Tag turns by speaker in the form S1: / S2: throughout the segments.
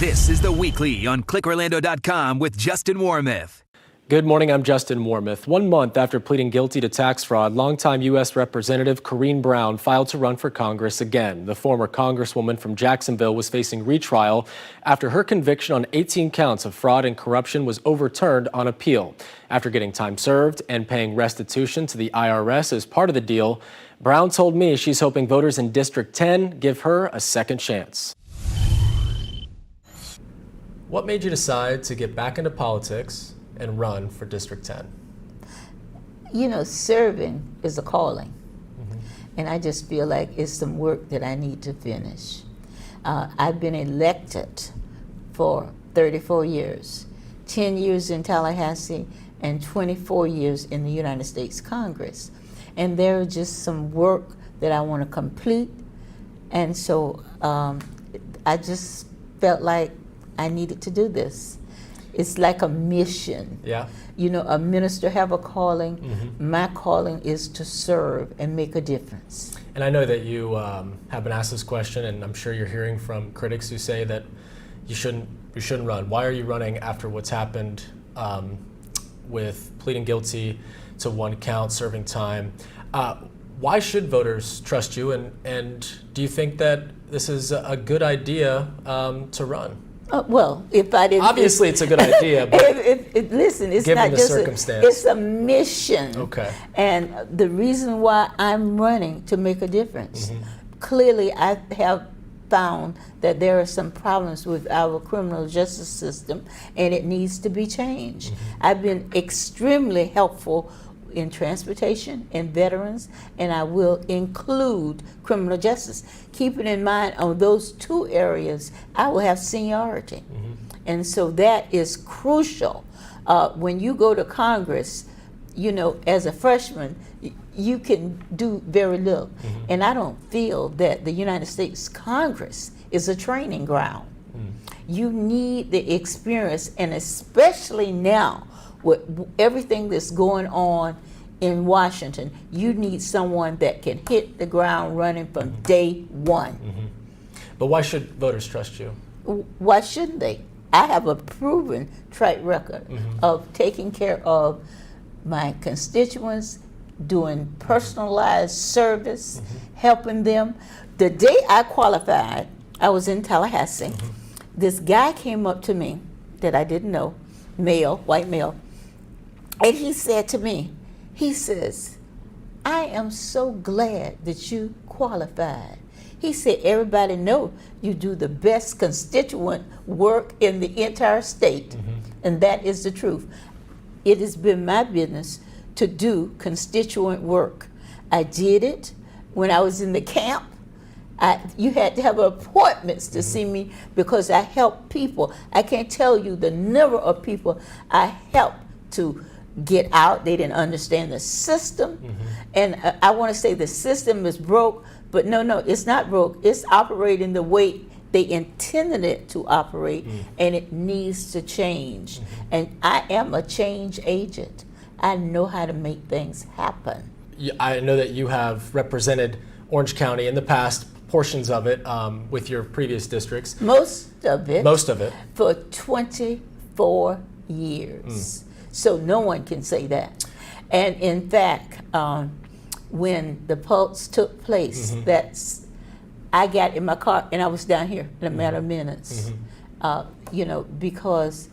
S1: This is The Weekly on clickorlando.com with Justin Warmoth.
S2: Good morning, I'm Justin Warmoth. 1 month after pleading guilty to tax fraud, longtime U.S. Representative Corrine Brown filed to run for Congress again. The former congresswoman from Jacksonville was facing retrial after her conviction on 18 counts of fraud and corruption was overturned on appeal. After getting time served and paying restitution to the IRS as part of the deal, Brown told me she's hoping voters in District 10 give her a second chance. What made you decide to get back into politics and run for District 10?
S3: You know, serving is a calling. And I just feel like it's some work that I need to finish. I've been elected for 34 years, 10 years in Tallahassee and 24 years in the United States Congress. And there are just some work that I want to complete. And so I just felt like I needed to do this. It's like a mission.
S2: Yeah.
S3: You know, a minister have a calling. My calling is to serve and make a difference.
S2: And I know that you have been asked this question, and I'm sure you're hearing from critics who say that you shouldn't run. Why are you running after what's happened with pleading guilty to 1 count, serving time? Why should voters trust you? And do you think that this is a good idea to run?
S3: Well, if I didn't...
S2: Obviously, it's a good idea, but
S3: listen, it's
S2: given
S3: not
S2: the
S3: just
S2: circumstance.
S3: it's a mission.
S2: Okay.
S3: And the reason why I'm running to make a difference. Clearly, I have found that there are some problems with our criminal justice system, and it needs to be changed. I've been extremely helpful in transportation and veterans, and I will include criminal justice. Keeping in mind on those 2 areas, I will have seniority. And so that is crucial. When you go to Congress, you know, as a freshman, you can do very little. And I don't feel that the United States Congress is a training ground. You need the experience, and especially now, with everything that's going on in Washington, you need someone that can hit the ground running from day one.
S2: But why should voters trust you?
S3: Why shouldn't they? I have a proven track record of taking care of my constituents, doing personalized service, helping them. The day I qualified, I was in Tallahassee. This guy came up to me that I didn't know, male, white male, and he said to me, he says, I am so glad that you qualified. He said, everybody know you do the best constituent work in the entire state, and that is the truth. It has been my business to do constituent work. I did it when I was in the camp. You had to have appointments to see me because I help people. I can't tell you the number of people I helped to get out. They didn't understand the system. And I want to say the system is broke, but no, it's not broke. It's operating the way they intended it to operate, and it needs to change. And I am a change agent. I know how to make things happen.
S2: I know that you have represented Orange County in the past, portions of it, with your previous districts.
S3: Most of it. For 24 years. So no one can say that. And in fact, when the pulse took place, I got in my car and I was down here in a matter of minutes. You know, because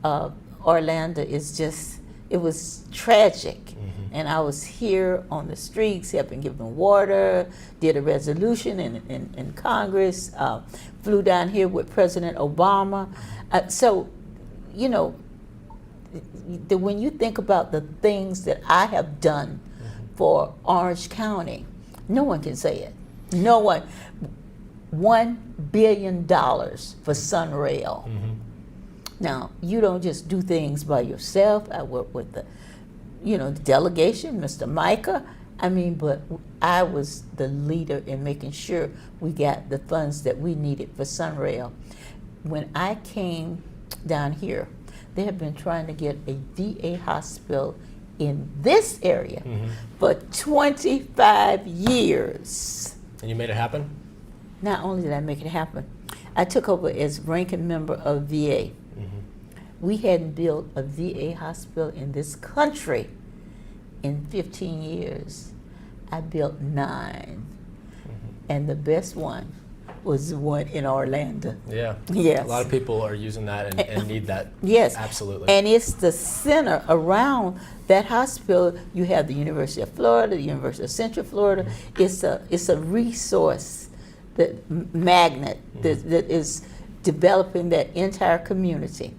S3: Orlando is just, it was tragic. And I was here on the streets helping give them water, did a resolution in Congress, flew down here with President Obama. So, you know, when you think about the things that I have done for Orange County, no one can say it. No one. $1 billion for Sunrail. Now, you don't just do things by yourself. I work with the, you know, the delegation, Mr. Micah. I mean, but I was the leader in making sure we got the funds that we needed for Sunrail. When I came down here, they have been trying to get a VA hospital in this area for 25 years.
S2: And you made it happen?
S3: Not only did I make it happen, I took over as ranking member of VA. We hadn't built a VA hospital in this country in 15 years. I built 9. And the best one was the one in Orlando.
S2: Yeah.
S3: Yes.
S2: A lot of people are using that and need that.
S3: Yes.
S2: Absolutely.
S3: And it's the center around that hospital. You have the University of Florida, the University of Central Florida. It's a resource magnet that is developing that entire community.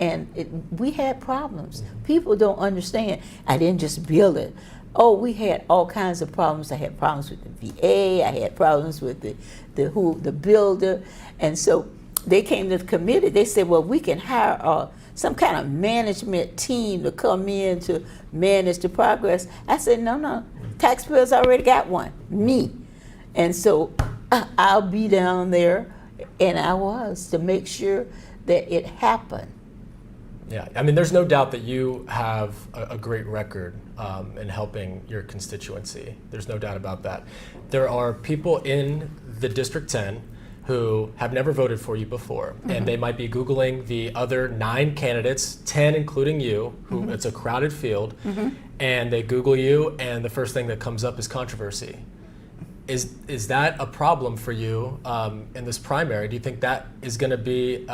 S3: And we had problems. People don't understand. I didn't just build it. Oh, we had all kinds of problems. I had problems with the VA. I had problems with the builder. And so they came to the committee. They said, well, we can hire some kind of management team to come in to manage the progress. I said, no. Taxpayers already got one, me. And so I'll be down there, and I was, to make sure that it happened.
S2: Yeah, I mean, there's no doubt that you have a great record in helping your constituency. There's no doubt about that. There are people in the District 10 who have never voted for you before, and they might be Googling the other 9 candidates, 10 including you, who it's a crowded field, and they Google you, and the first thing that comes up is controversy. Is that a problem for you in this primary? Do you think that is going to be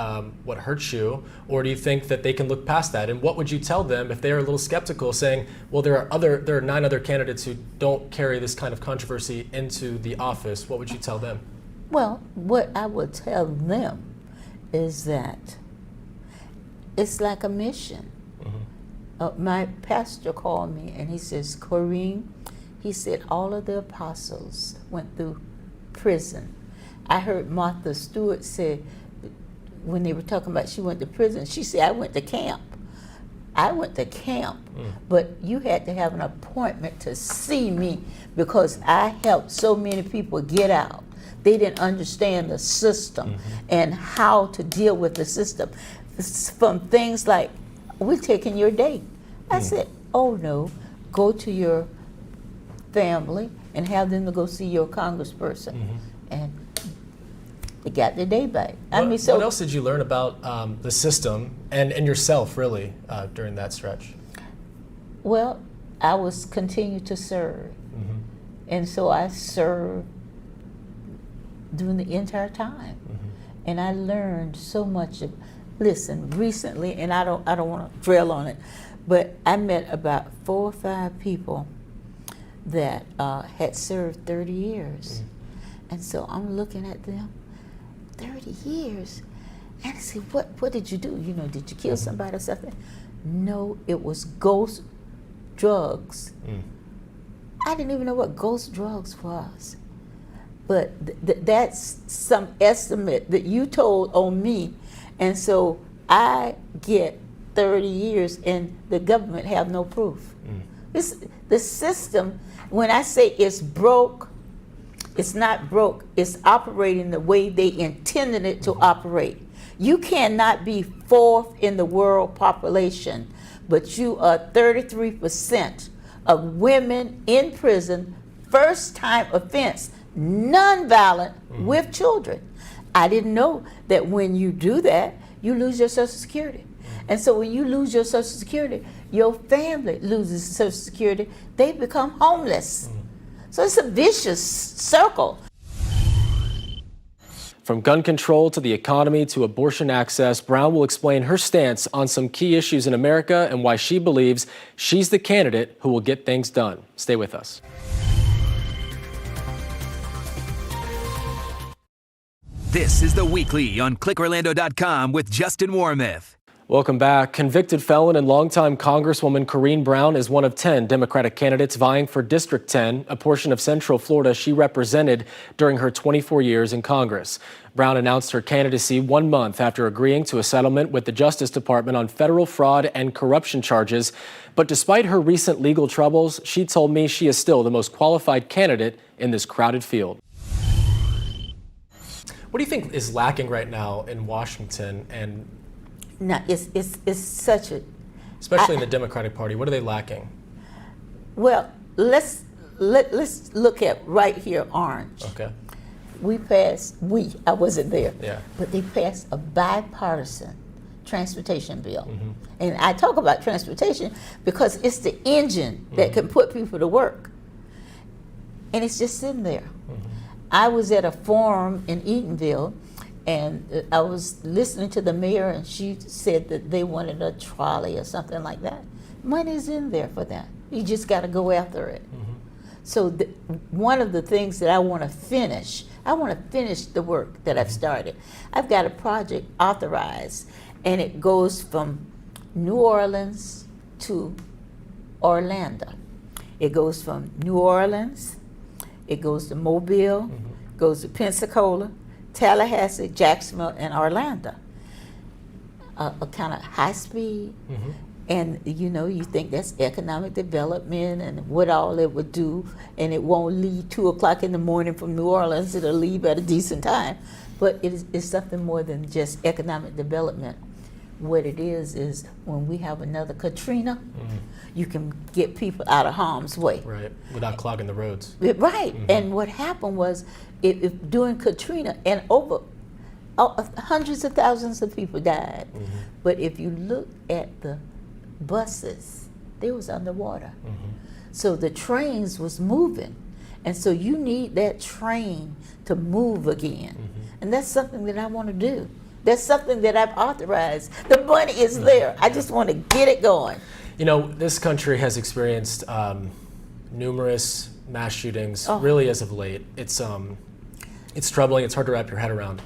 S2: what hurts you, or do you think that they can look past that? And what would you tell them if they are a little skeptical, saying, "Well, there are 9 other candidates who don't carry this kind of controversy into the office"? What would you tell them?
S3: Well, what I would tell them is that it's like a mission. My pastor called me and he says, "Corrine," he said, "all of the apostles went through prison." I heard Martha Stewart say, when they were talking about she went to prison, she said, "I went to camp." I went to camp, but you had to have an appointment to see me because I helped so many people get out. They didn't understand the system and how to deal with the system. From things like, "We're taking your date." I said, "Oh no, go to your family and have them to go see your congressperson." And they got their day back.
S2: What else did you learn about the system and yourself, really, during that stretch?
S3: Well, I was continued to serve. And so I served during the entire time. And I learned so much listen, recently, and I don't want to dwell on it, but I met about 4 or 5 people that had served 30 years. And so I'm looking at them, 30 years. And I said, what did you do? Did you kill somebody or something? No, it was ghost drugs. I didn't even know what ghost drugs was. But that's some estimate that you told on me. And so I get 30 years and the government have no proof. The system, when I say it's broke, it's not broke. It's operating the way they intended it to operate. You cannot be 4th in the world population, but you are 33% of women in prison, first time offense, nonviolent, with children. I didn't know that when you do that, you lose your Social Security. And so when you lose your Social Security, your family loses Social Security, they become homeless. So it's a vicious circle.
S2: From gun control to the economy to abortion access, Brown will explain her stance on some key issues in America and why she believes she's the candidate who will get things done. Stay with us.
S1: This is The Weekly on ClickOrlando.com with Justin Warmoth.
S2: Welcome back. Convicted felon and longtime Congresswoman Corrine Brown is one of 10 Democratic candidates vying for District 10, a portion of Central Florida she represented during her 24 years in Congress. Brown announced her candidacy 1 month after agreeing to a settlement with the Justice Department on federal fraud and corruption charges. But despite her recent legal troubles, she told me she is still the most qualified candidate in this crowded field. What do you think is lacking right now in Washington? And
S3: no, it's such a...
S2: Especially in the Democratic Party, what are they lacking?
S3: Well, let's look at right here, Orange.
S2: Okay.
S3: I wasn't there,
S2: Yeah.
S3: but they passed a bipartisan transportation bill. And I talk about transportation because it's the engine that can put people to work. And it's just sitting there. I was at a forum in Eatonville, and I was listening to the mayor, and she said that they wanted a trolley or something like that. Money's in there for that. You just got to go after it. So one of the things that I want to finish the work that I've started. I've got a project authorized, and it goes from New Orleans to Orlando. It goes from New Orleans, it goes to Mobile, goes to Pensacola, Tallahassee, Jacksonville, and Orlando. A kind of high speed. And you think that's economic development and what all it would do, and it won't leave 2 o'clock in the morning from New Orleans. It'll leave at a decent time. But it's something more than just economic development. What it is when we have another Katrina, you can get people out of harm's way.
S2: Right, without clogging the roads.
S3: Right, and what happened was, if during Katrina, and over hundreds of thousands of people died. But if you look at the buses, they was underwater. So the trains was moving, and so you need that train to move again. And that's something that I want to do. That's something that I've authorized. The money is there. I just want to get it going.
S2: This country has experienced numerous mass shootings really as of late. It's troubling. It's hard to wrap your head around.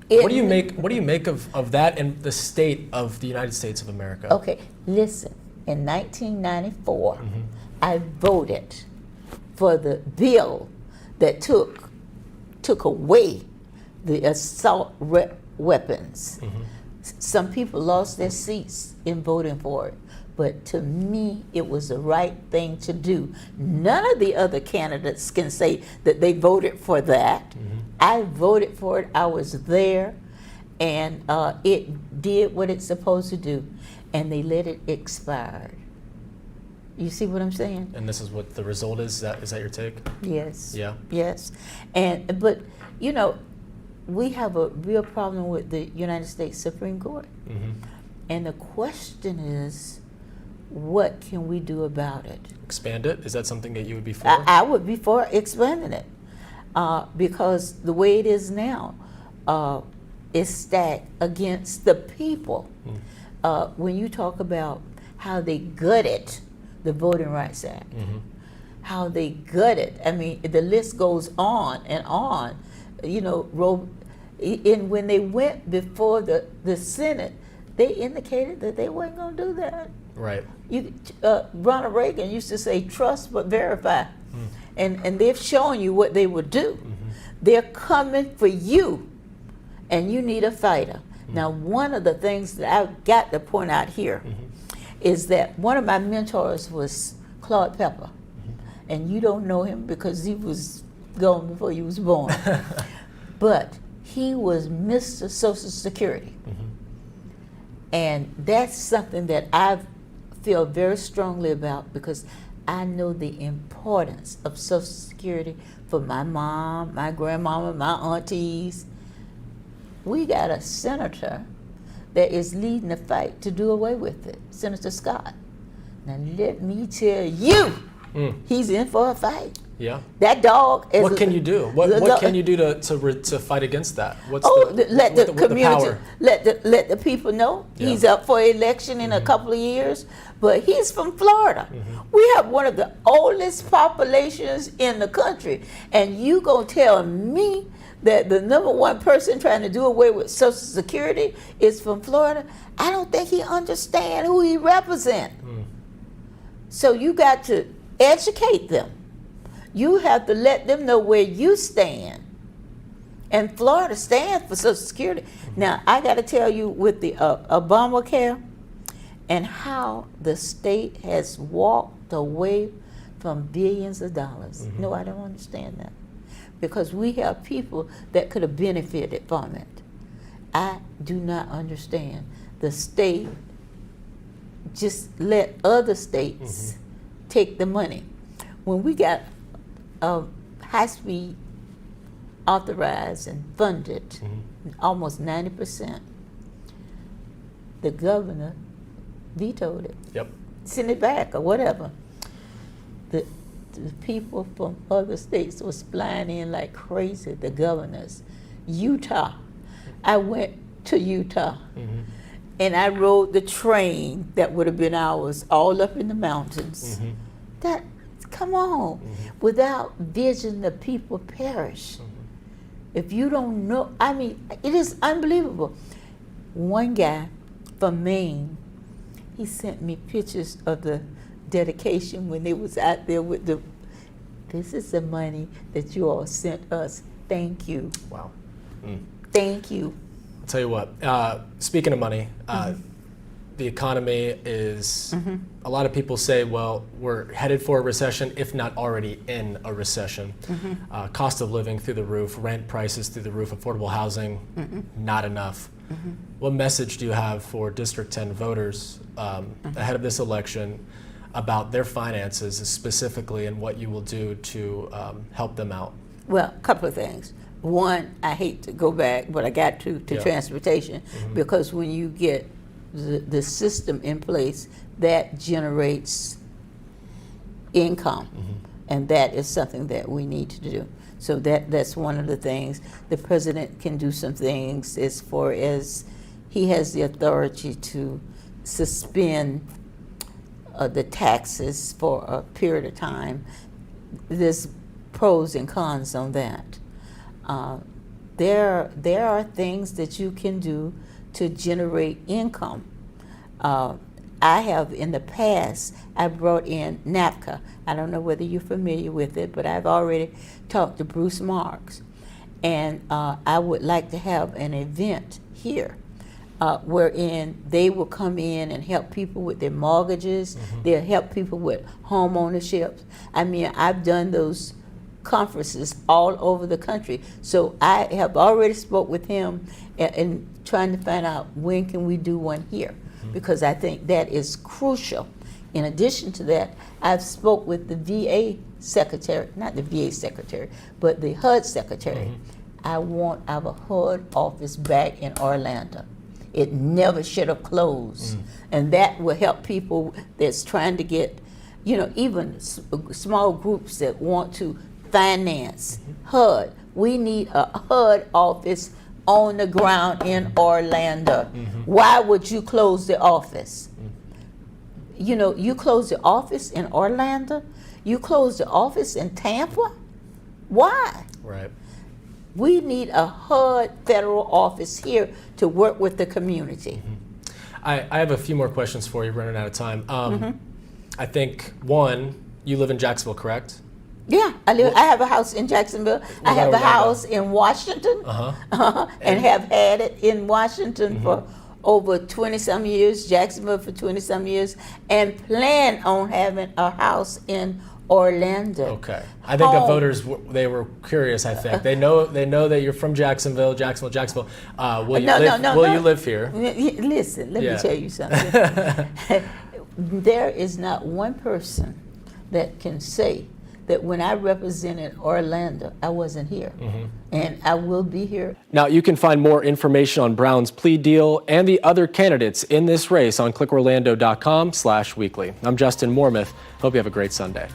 S2: What do you make of that and the state of the United States of America?
S3: Okay, listen. In 1994, I voted for the bill that took away the assault weapons. Some people lost their seats in voting for it, but to me, it was the right thing to do. None of the other candidates can say that they voted for that. I voted for it. I was there, and it did what it's supposed to do, and they let it expire. You see what I'm saying?
S2: And this is what the result is? Is that your take?
S3: Yes.
S2: Yeah.
S3: Yes. But we have a real problem with the United States Supreme Court. And the question is, what can we do about it?
S2: Expand it? Is that something that you would be for?
S3: I would be for expanding it. Because the way it is now is stacked against the people. When you talk about how they gutted the Voting Rights Act, how they gutted, I mean, the list goes on and on. And when they went before the Senate, they indicated that they weren't going to do that.
S2: Right.
S3: Ronald Reagan used to say, trust but verify. And they've shown you what they would do. They're coming for you, and you need a fighter. Now, one of the things that I've got to point out here is that one of my mentors was Claude Pepper. And you don't know him because he was gone before you was born. But he was Mr. Social Security. And that's something that I feel very strongly about, because I know the importance of Social Security for my mom, my grandmama, my aunties. We got a senator that is leading the fight to do away with it, Senator Scott. Now let me tell you, he's in for a fight.
S2: Yeah.
S3: That dog is.
S2: What can you do? What can you do to fight against that?
S3: Let the community,
S2: power?
S3: let the people know he's up for election in a couple of years. But he's from Florida. We have one of the oldest populations in the country, and you gonna tell me that the number one person trying to do away with Social Security is from Florida? I don't think he understands who he represents. So you got to educate them. You have to let them know where you stand. And Florida stands for Social Security. Now, I got to tell you, with the Obamacare and how the state has walked away from billions of dollars. No, I don't understand that. Because we have people that could have benefited from it. I do not understand. The state just let other states take the money. When we got high-speed authorized and funded, almost 90%. The governor vetoed it.
S2: Yep.
S3: Send it back or whatever. The people from other states was flying in like crazy, the governors. Utah, I went to Utah and I rode the train that would have been ours all up in the mountains. That, come on, without vision the people perish. If you don't know, I mean, it is unbelievable. One guy from Maine, he sent me pictures of the dedication when they was out there with the, this is the money that you all sent us. Thank you.
S2: Wow.
S3: Thank you.
S2: I'll tell you what, speaking of money, the economy is, a lot of people say, well, we're headed for a recession, if not already in a recession. Cost of living through the roof, rent prices through the roof, affordable housing, not enough. What message do you have for District 10 voters ahead of this election about their finances specifically and what you will do to help them out?
S3: Well, a couple of things. One, I hate to go back, but I got to transportation, because when you get the system in place, that generates income, and that is something that we need to do. So that's one of the things. The president can do some things as far as he has the authority to suspend the taxes for a period of time. There's pros and cons on that. There are things that you can do to generate income. I have in the past, I brought in NAPCA. I don't know whether you're familiar with it, but I've already talked to Bruce Marks. And I would like to have an event here wherein they will come in and help people with their mortgages. They'll help people with home ownership. I mean, I've done those conferences all over the country. So I have already spoke with him and trying to find out when can we do one here, because I think that is crucial. In addition to that, I've spoke with the VA secretary, not the VA secretary, but the HUD secretary. I want our HUD office back in Orlando. It never should have closed. And that will help people that's trying to get, you know, even small groups that want to finance HUD. We need a HUD office on the ground in Orlando. Why would you close the office? You know, you close the office in Orlando, you close the office in Tampa. Why?
S2: Right.
S3: We need a HUD federal office here to work with the community.
S2: I have a few more questions for you, running out of time. I think, one, you live in Jacksonville, correct?
S3: Yeah, I have a house in Jacksonville. I have a house in Washington, and have had it in Washington for over 20-some years, Jacksonville for 20-some years, and plan on having a house in Orlando.
S2: Okay. I think the voters, they were curious, I think. They know that you're from Jacksonville. Will you live here?
S3: Listen, let me tell you something. There is not one person that can say that when I represented Orlando, I wasn't here. And I will be here.
S2: Now, you can find more information on Brown's plea deal and the other candidates in this race on clickorlando.com/weekly. I'm Justin Warmoth. Hope you have a great Sunday.